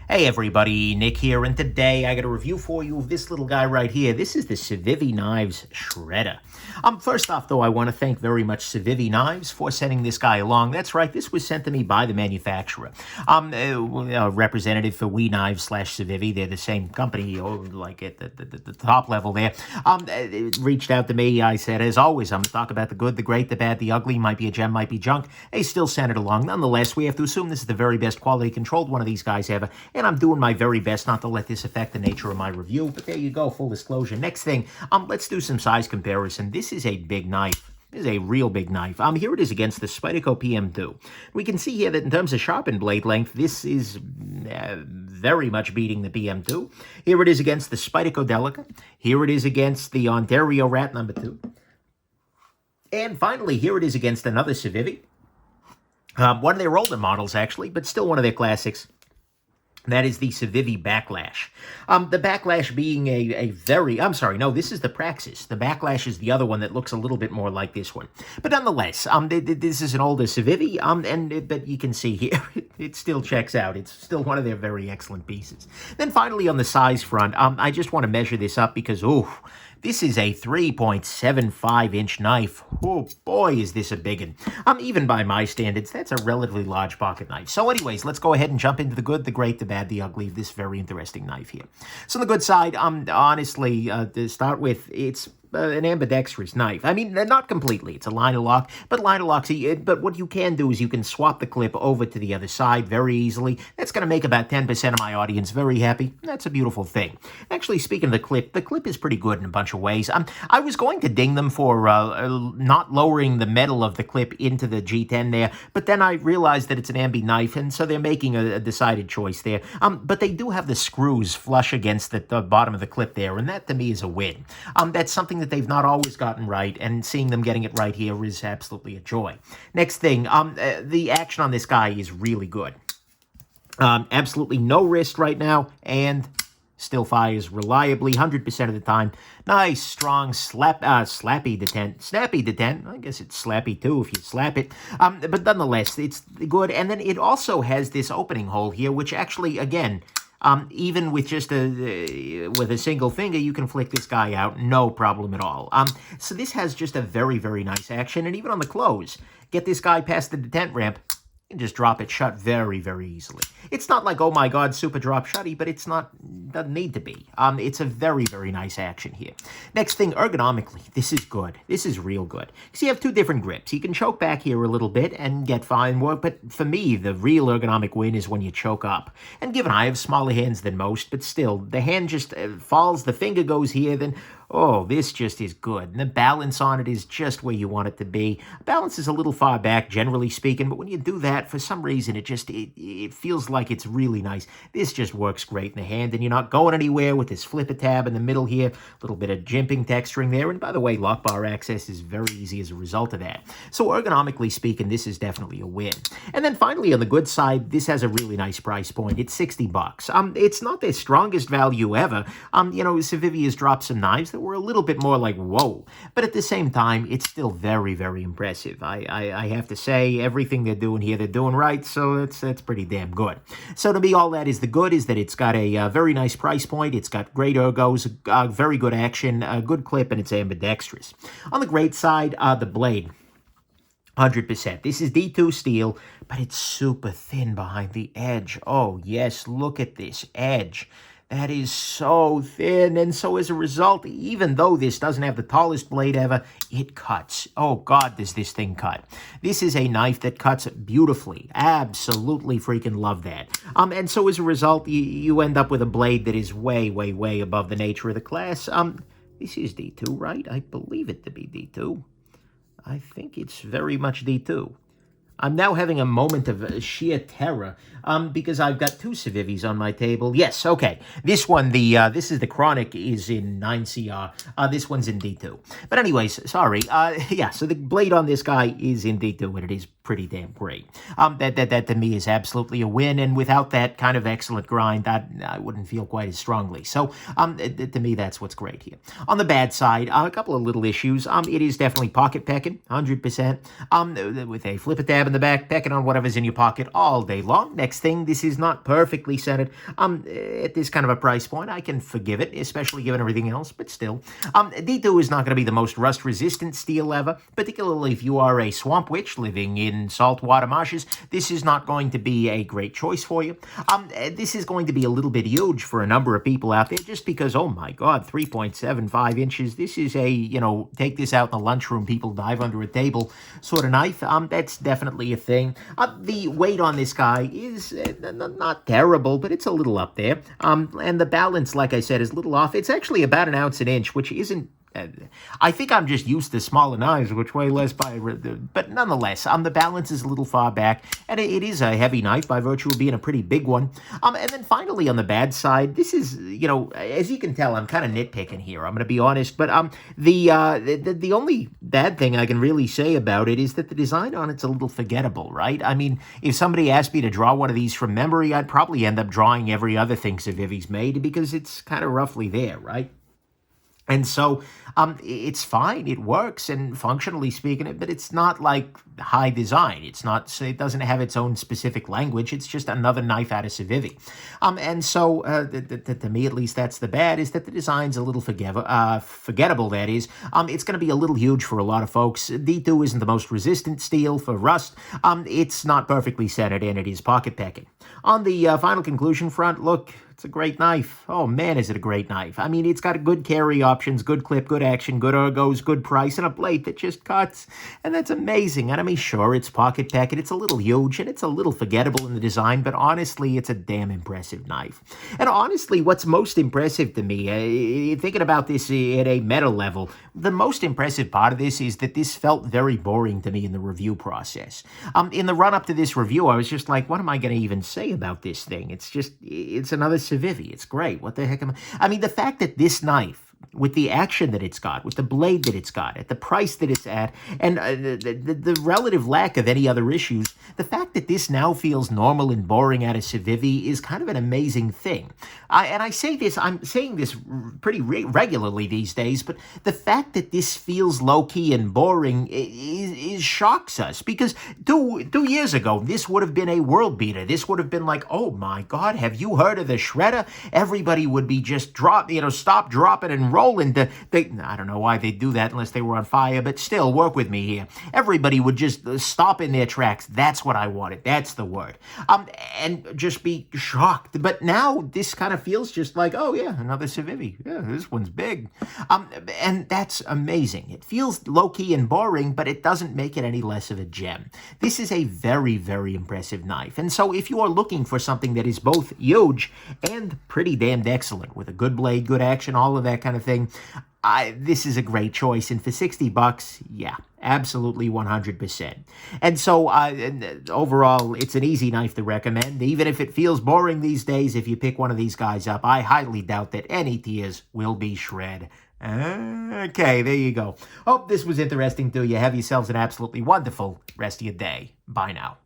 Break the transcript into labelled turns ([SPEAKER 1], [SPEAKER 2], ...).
[SPEAKER 1] Hey everybody, Nick here, and today I got a review for you of this little guy right here. This is the Civivi Knives Shredder. First off, though, I want to thank very much Civivi Knives for sending this guy along. That's right, this was sent to me by the manufacturer. A representative for We Knives / Civivi, they're the same company, like at the top level there, reached out to me. I said, as always, I'm going to talk about the good, the great, the bad, the ugly, might be a gem, might be junk. They still sent it along. Nonetheless, we have to assume this is the very best quality controlled one of these guys ever. And I'm doing my very best not to let this affect the nature of my review. But there you go, full disclosure. Next thing, let's do some size comparison. This is a big knife. This is a real big knife. Here it is against the Spyderco PM2. We can see here that in terms of sharpened blade length, this is very much beating the PM2. Here it is against the Spyderco Delica. Here it is against the Ontario Rat number 2. And finally, here it is against another Civivi. One of their older models, actually, but still one of their classics. That is the Civivi Backlash. The Backlash being this is the Praxis. The Backlash is the other one that looks a little bit more like this one. But nonetheless, this is an older Civivi, but you can see here, it still checks out. It's still one of their very excellent pieces. Then finally, on the size front, I just want to measure this up because, this is a 3.75-inch knife. Oh, boy, is this a big one. Even by my standards, that's a relatively large pocket knife. So anyways, let's go ahead and jump into the good, the great, the bad, the ugly of this very interesting knife here. So on the good side, honestly, to start with, it's an ambidextrous knife. I mean, not completely. It's a line lock, but line locks. But what you can do is you can swap the clip over to the other side very easily. That's going to make about 10% of my audience very happy. That's a beautiful thing. Actually, speaking of the clip is pretty good in a bunch of ways. I was going to ding them for not lowering the metal of the clip into the G10 there, but then I realized that it's an ambi knife, and so they're making a decided choice there. But they do have the screws flush against the bottom of the clip there, and that to me is a win. That's something that they've not always gotten right, and seeing them getting it right here is absolutely a joy. Next thing, the action on this guy is really good. Absolutely no wrist right now, and still fires reliably 100% of the time. Nice, strong, snappy detent. I guess it's slappy too if you slap it. But nonetheless, it's good. And then it also has this opening hole here, which actually, again, even with just with a single finger, you can flick this guy out, no problem at all. So this has just a very, very nice action, and even on the close, get this guy past the detent ramp, and just drop it shut very, very easily. It's not like, oh my god, super drop shutty, but doesn't need to be. It's a very, very nice action here. Next thing, ergonomically, this is good. This is real good. Because you have two different grips. You can choke back here a little bit and get fine work, but for me, the real ergonomic win is when you choke up. And given I have smaller hands than most, but still, the hand just falls, the finger goes here, then this just is good. And the balance on it is just where you want it to be. Balance is a little far back, generally speaking, but when you do that, for some reason, it feels like it's really nice. This just works great in the hand, and you're not going anywhere with this flipper tab in the middle here. A little bit of jimping texturing there, and by the way, lock bar access is very easy as a result of that. So ergonomically speaking, this is definitely a win. And then finally, on the good side, this has a really nice price point. It's $60. It's not their strongest value ever. Civivi has dropped some knives that were a little bit more like, whoa. But at the same time, it's still very, very impressive. I have to say, everything they're doing here, they're doing right, so that's pretty damn good. So to me, all that is the good is that it's got a very nice price point, it's got great ergos, very good action, a good clip, and it's ambidextrous. On the great side, the blade. 100%. This is D2 steel, but it's super thin behind the edge. Oh, yes, look at this edge. That is so thin, and so as a result, even though this doesn't have the tallest blade ever, it cuts. Oh, God, does this thing cut. This is a knife that cuts beautifully. Absolutely freaking love that. And so as a result, you end up with a blade that is way, way, way above the nature of the class. This is D2, right? I believe it to be D2. I think it's very much D2. I'm now having a moment of sheer terror because I've got two Civivis on my table. Yes, okay. This one, this is the Chronic, is in 9CR. This one's in D2. But anyways, sorry. Yeah, so the blade on this guy is in D2, and it is pretty damn great. That to me is absolutely a win, and without that kind of excellent grind, I wouldn't feel quite as strongly. So, to me, that's what's great here. On the bad side, a couple of little issues. It is definitely pocket pecking, 100%. With a flip-a-tab in the back, pecking on whatever's in your pocket all day long. Next thing, this is not perfectly centered. At this kind of a price point, I can forgive it, especially given everything else, but still. D2 is not going to be the most rust-resistant steel ever, particularly if you are a swamp witch living in saltwater marshes. This is not going to be a great choice for you. This is going to be a little bit huge for a number of people out there, just because, oh my God, 3.75 inches. This is a, take this out in the lunchroom, people dive under a table sort of knife. That's definitely a thing. The weight on this guy is not terrible, but it's a little up there. And the balance, like I said, is a little off. It's actually about 1 ounce an inch, which isn't. I think I'm just used to smaller knives, which weigh less but nonetheless, the balance is a little far back, and it is a heavy knife by virtue of being a pretty big one. And then finally, on the bad side, this is, as you can tell, I'm kind of nitpicking here. I'm going to be honest, but the only bad thing I can really say about it is that the design on it's a little forgettable, right? I mean, if somebody asked me to draw one of these from memory, I'd probably end up drawing every other thing Civivi's made because it's kind of roughly there, right? And so it's fine, it works, and functionally speaking, but it's not like high design. It's not, it doesn't have its own specific language. It's just another knife out of Civivi. And so, to me at least, that's the bad, is that the design's a little forgettable, that is. It's going to be a little huge for a lot of folks. D2 isn't the most resistant steel for rust. It's not perfectly centered, and it is pocket pecking. On the final conclusion front, look, it's a great knife. Oh, man, is it a great knife. I mean, it's got good carry options, good clip, good action, good ergos, good price, and a blade that just cuts. And that's amazing. And I mean, sure, it's pocket pecking. It's a little huge, and it's a little forgettable in the design, but honestly, it's a damn impressive knife. And honestly, what's most impressive to me, thinking about this at a meta level, the most impressive part of this is that this felt very boring to me in the review process. In the run-up to this review, I was just like, what am I going to even say about this thing? It's another Civivi. It's great. What the heck I mean, the fact that this knife, with the action that it's got, with the blade that it's got, at the price that it's at, and the relative lack of any other issues, the fact that this now feels normal and boring out of Civivi is kind of an amazing thing. And I say this, I'm saying this pretty regularly these days, but the fact that this feels low-key and boring is shocks us, because two years ago, this would have been a world beater. This would have been like, oh my God, have you heard of the Shredder? Everybody would be just stop, dropping, and rolling. I don't know why they'd do that unless they were on fire, but still, work with me here. Everybody would just stop in their tracks. That's what I wanted. That's the word. And just be shocked. But now this kind of feels just like, oh yeah, another Civivi. Yeah, this one's big. And that's amazing. It feels low-key and boring, but it doesn't make it any less of a gem. This is a very, very impressive knife. And so if you are looking for something that is both huge and pretty damned excellent, with a good blade, good action, all of that kind of thing, this is a great choice. And for $60, yeah, absolutely 100%. And so overall, it's an easy knife to recommend. Even if it feels boring these days, if you pick one of these guys up, I highly doubt that any tears will be shed. Okay, there you go. Hope this was interesting to you. Have yourselves an absolutely wonderful rest of your day. Bye now.